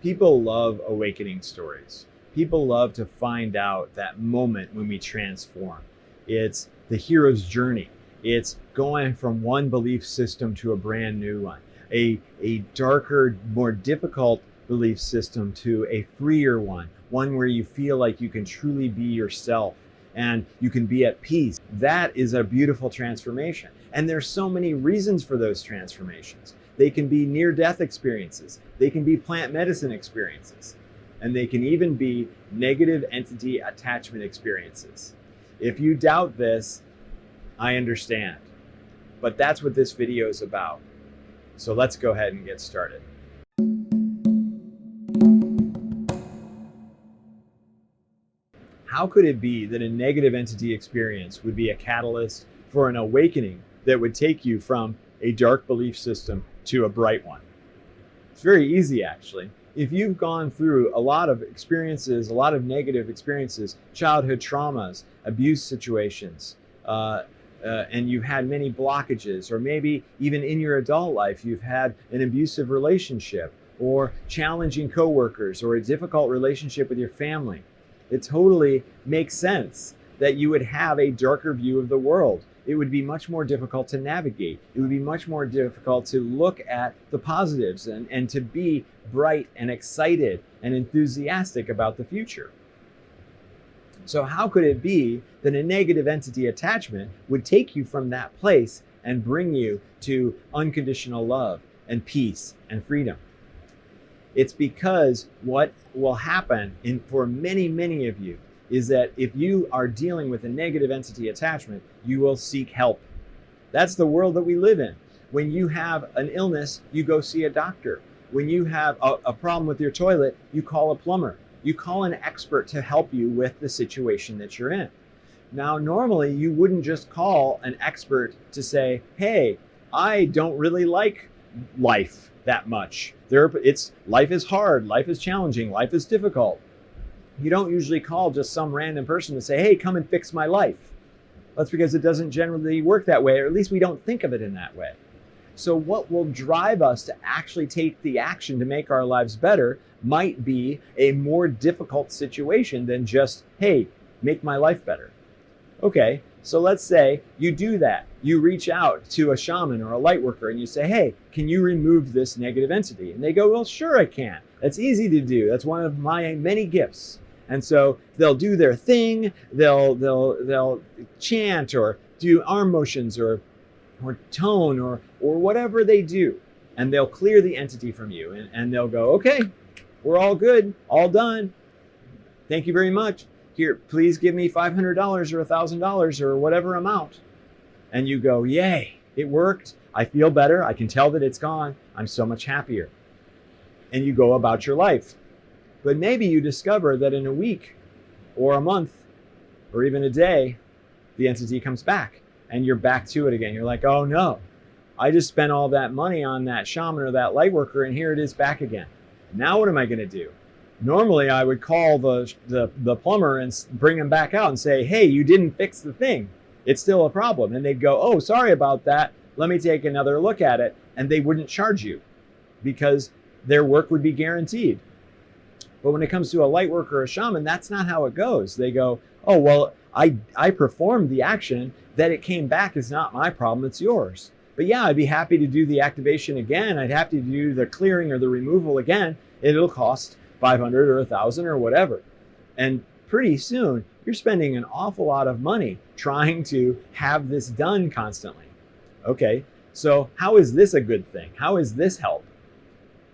People love awakening stories. People love to find out that moment when we transform. It's the hero's journey. It's going from one belief system to a brand new one, a darker, more difficult belief system to a freer one where you feel like you can truly be yourself and you can be at peace. That is a beautiful transformation. And there's so many reasons for those transformations. They can be near-death experiences. They can be plant medicine experiences. And they can even be negative entity attachment experiences. If you doubt this, I understand. But that's what this video is about. So let's go ahead and get started. How could it be that a negative entity experience would be a catalyst for an awakening that would take you from a dark belief system to a bright one? It's very easy, actually. If you've gone through a lot of experiences, a lot of negative experiences, childhood traumas, abuse situations, and you've had many blockages, or maybe even in your adult life, you've had an abusive relationship or challenging coworkers or a difficult relationship with your family, it totally makes sense that you would have a darker view of the world. It would be much more difficult to navigate. It would be much more difficult to look at the positives and to be bright and excited and enthusiastic about the future. So how could it be that a negative entity attachment would take you from that place and bring you to unconditional love and peace and freedom? It's because what will happen for many of you is that if you are dealing with a negative entity attachment, you will seek help. That's the world that we live in. When you have an illness, you go see a doctor. When you have a problem with your toilet, you call a plumber. You call an expert to help you with the situation that you're in. Now, normally you wouldn't just call an expert to say, hey, I don't really like life that much. Life is hard, life is challenging, life is difficult. You don't usually call just some random person to say, hey, come and fix my life. That's because it doesn't generally work that way, or at least we don't think of it in that way. So what will drive us to actually take the action to make our lives better might be a more difficult situation than just, hey, make my life better. Okay, so let's say you do that. You reach out to a shaman or a light worker and you say, hey, can you remove this negative entity? And they go, well, sure I can. That's easy to do. That's one of my many gifts. And so they'll do their thing. They'll chant or do arm motions or tone or whatever they do. And they'll clear the entity from you. And they'll go, okay, we're all good, all done. Thank you very much. Here, please give me $500 or $1,000 or whatever amount. And you go, yay, it worked. I feel better. I can tell that it's gone. I'm so much happier. And you go about your life. But maybe you discover that in a week or a month or even a day, the entity comes back and you're back to it again. You're like, oh no, I just spent all that money on that shaman or that light worker and here it is back again. Now what am I going to do? Normally I would call the plumber and bring him back out and say, hey, you didn't fix the thing. It's still a problem. And they'd go, oh, sorry about that. Let me take another look at it. And they wouldn't charge you because their work would be guaranteed. But when it comes to a light worker or a shaman, that's not how it goes. They go, oh, well, I performed the action. That it came back is not my problem, it's yours. But yeah, I'd be happy to do the activation again. I'd have to do the clearing or the removal again. It'll cost $500 or $1,000 or whatever. And pretty soon, you're spending an awful lot of money trying to have this done constantly. Okay, so how is this a good thing? How is this help?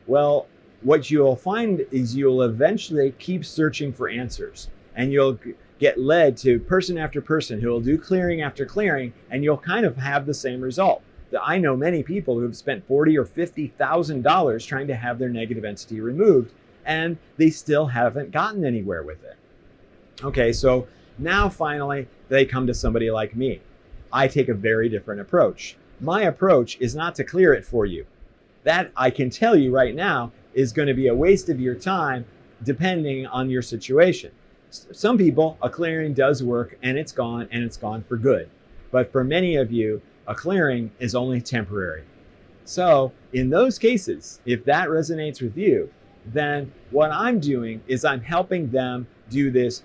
Well, what you'll find is you'll eventually keep searching for answers, and you'll get led to person after person who will do clearing after clearing, and you'll kind of have the same result. I know many people who have spent $40,000 or $50,000 trying to have their negative entity removed, and they still haven't gotten anywhere with it. Okay, so now finally they come to somebody like me. I take a very different approach. My approach is not to clear it for you. That I can tell you right now is going to be a waste of your time depending on your situation. Some people, a clearing does work and it's gone for good. But for many of you, a clearing is only temporary. So in those cases, if that resonates with you, then what I'm doing is I'm helping them do this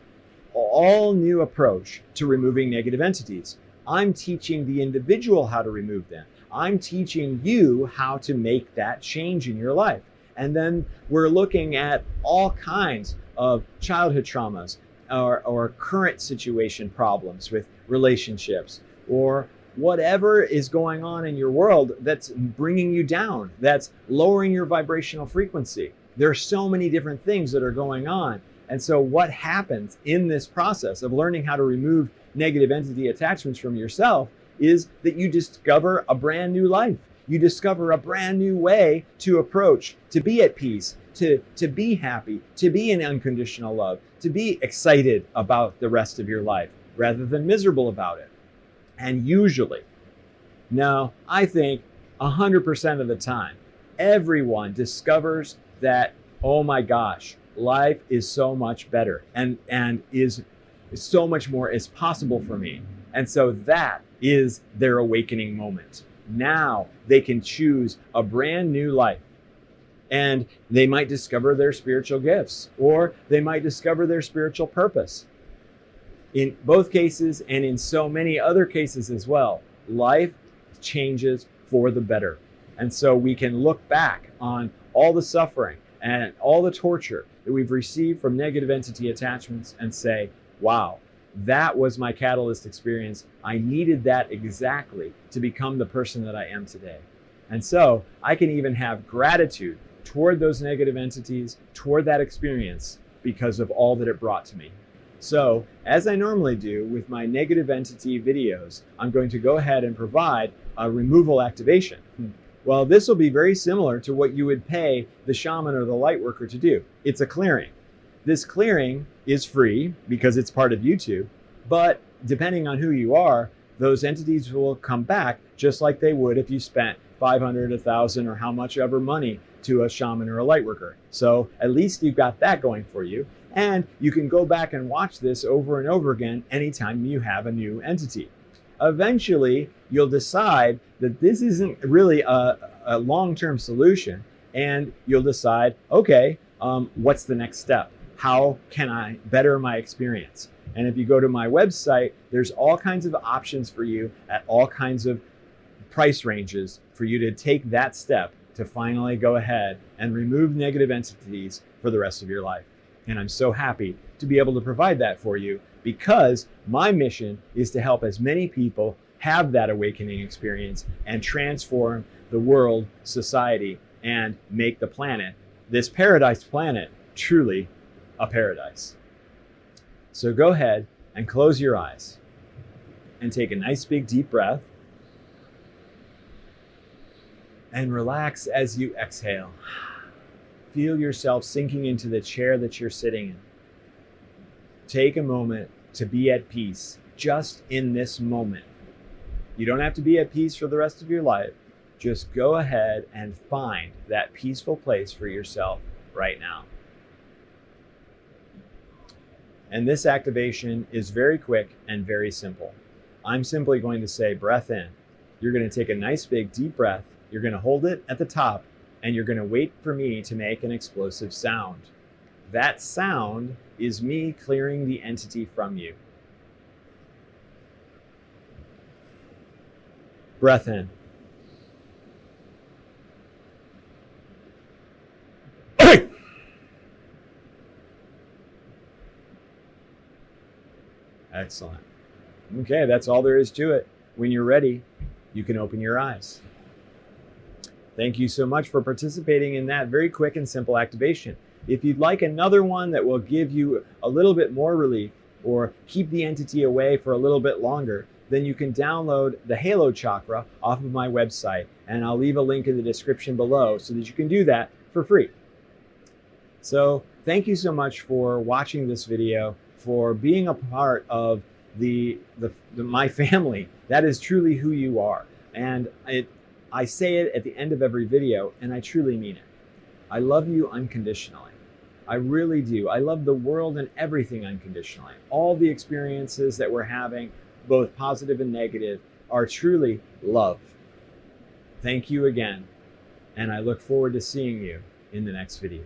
all new approach to removing negative entities. I'm teaching the individual how to remove them. I'm teaching you how to make that change in your life. And then we're looking at all kinds of childhood traumas or current situation problems with relationships, or whatever is going on in your world that's bringing you down, that's lowering your vibrational frequency. There are so many different things that are going on. And so what happens in this process of learning how to remove negative entity attachments from yourself is that you discover a brand new life. You discover a brand new way to approach, to be at peace, to be happy, to be in unconditional love, to be excited about the rest of your life rather than miserable about it. And usually, now I think 100% of the time, everyone discovers that, oh my gosh, life is so much better and is so much more is possible for me. And so that is their awakening moment. Now they can choose a brand new life, and they might discover their spiritual gifts, or they might discover their spiritual purpose. In both cases, and in so many other cases as well, life changes for the better. And so we can look back on all the suffering and all the torture that we've received from negative entity attachments and say, wow, that was my catalyst experience. I needed that exactly to become the person that I am today. And so I can even have gratitude toward those negative entities, toward that experience, because of all that it brought to me. So, as I normally do with my negative entity videos, I'm going to go ahead and provide a removal activation. Well, this will be very similar to what you would pay the shaman or the light worker to do. It's a clearing. This clearing is free because it's part of YouTube, but depending on who you are, those entities will come back just like they would if you spent $500, $1,000, or how much ever money to a shaman or a light worker. So at least you've got that going for you. And you can go back and watch this over and over again anytime you have a new entity. Eventually, you'll decide that this isn't really a long-term solution, and you'll decide, okay, what's the next step? How can I better my experience? And if you go to my website, there's all kinds of options for you at all kinds of price ranges for you to take that step to finally go ahead and remove negative entities for the rest of your life. And I'm so happy to be able to provide that for you, because my mission is to help as many people have that awakening experience and transform the world, society, and make the planet, this paradise planet, truly a paradise. So go ahead and close your eyes and take a nice big deep breath and relax as you exhale. Feel yourself sinking into the chair that you're sitting in. Take a moment to be at peace just in this moment. You don't have to be at peace for the rest of your life. Just go ahead and find that peaceful place for yourself right now. And this activation is very quick and very simple. I'm simply going to say breath in. You're going to take a nice big deep breath. You're going to hold it at the top, and you're going to wait for me to make an explosive sound. That sound is me clearing the entity from you. Breath in. Excellent. Okay, that's all there is to it. When you're ready, you can open your eyes. Thank you so much for participating in that very quick and simple activation. If you'd like another one that will give you a little bit more relief or keep the entity away for a little bit longer, then you can download the Halo Chakra off of my website, and I'll leave a link in the description below so that you can do that for free. So thank you so much for watching this video, for being a part of my family. That is truly who you are. And I say it at the end of every video, and I truly mean it. I love you unconditionally. I really do. I love the world and everything unconditionally. All the experiences that we're having, both positive and negative, are truly love. Thank you again, and I look forward to seeing you in the next video.